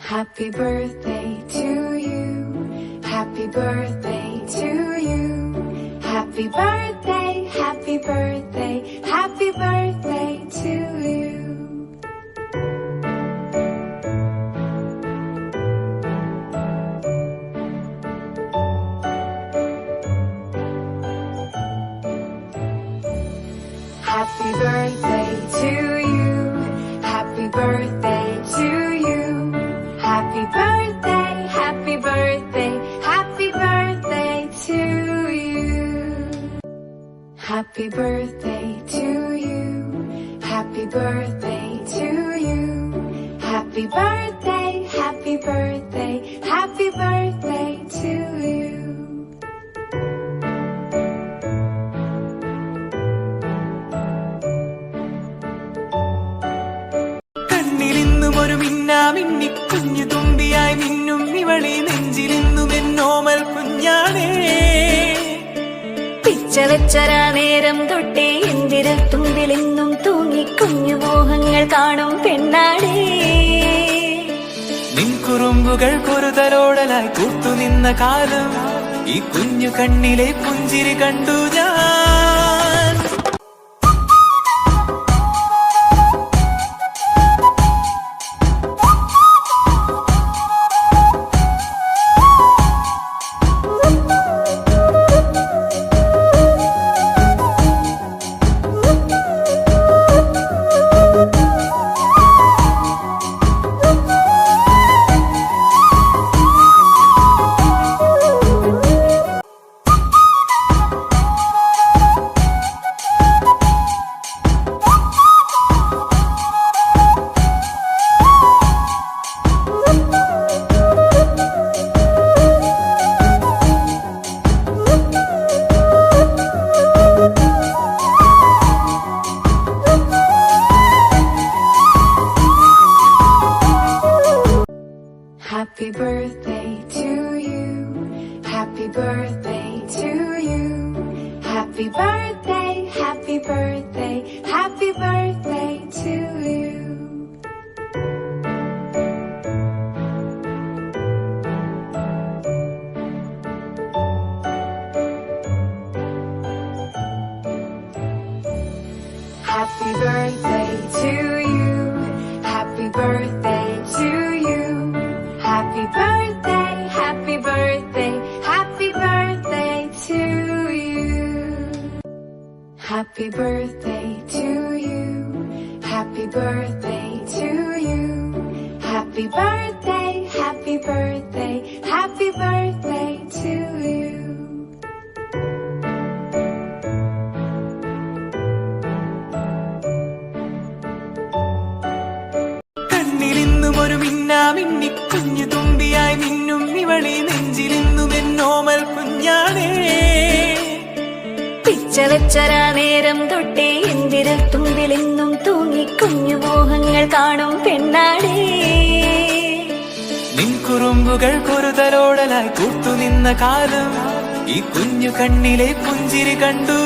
Happy birthday to you. Happy birthday to you. Happy birthday, happy birthday, happy birthday to you. Happy birthday to you. Happy birthday to you. Happy birthday, happy birthday, happy birthday to you. Happy birthday to you. Happy birthday to you. Happy birthday, happy birthday, happy birthday to you. ഒരു മിന്നാമിന്നി കുഞ്ഞു തുമ്പിയായി മിന്നും ഇവളെ നെഞ്ചിലിന്നും എന്നോമൽ കുഞ്ഞാണേ. പിച്ച വെച്ചരാ നേരം തൊട്ടേ എന്തിരൽ തുമ്പിലെന്നും തൂങ്ങി കുഞ്ഞു മോഹങ്ങൾ കാണും പെണ്ണാടേ. നിൻ കുറുമ്പുകൾ കുറുതലോടലായി കൂത്തുനിന്ന കാലം ഈ കുഞ്ഞു കണ്ണിലെ പുഞ്ചിരി കണ്ടു ഞാൻ. Happy birthday to you. Happy birthday to you. Happy birthday, happy birthday, happy birthday to you. Happy birthday to you. Happy birthday to you. Happy birthday, happy birthday, happy birthday to you. Happy birthday to you. Happy birthday to you. Happy birthday, happy birthday, happy birthday to you. ഒരു മിന്നാമിന്നി കുഞ്ഞു തുമ്പിയായി മിന്നും ഇവളെ നെഞ്ചിലിന്നും എന്നോമൽ കുഞ്ഞാണേ. പിച്ച വെച്ചരാ നേരം തൊട്ടേ എന്തിരൽ തുമ്പിലെന്നും തൂങ്ങി കുഞ്ഞു മോഹങ്ങൾ കാണും പെണ്ണാടേ. നിൻ കുറുമ്പുകൾ കുറുതലോടലായി കൂത്തുനിന്ന കാലം ഈ കുഞ്ഞു കണ്ണിലെ പുഞ്ചിരി കണ്ടു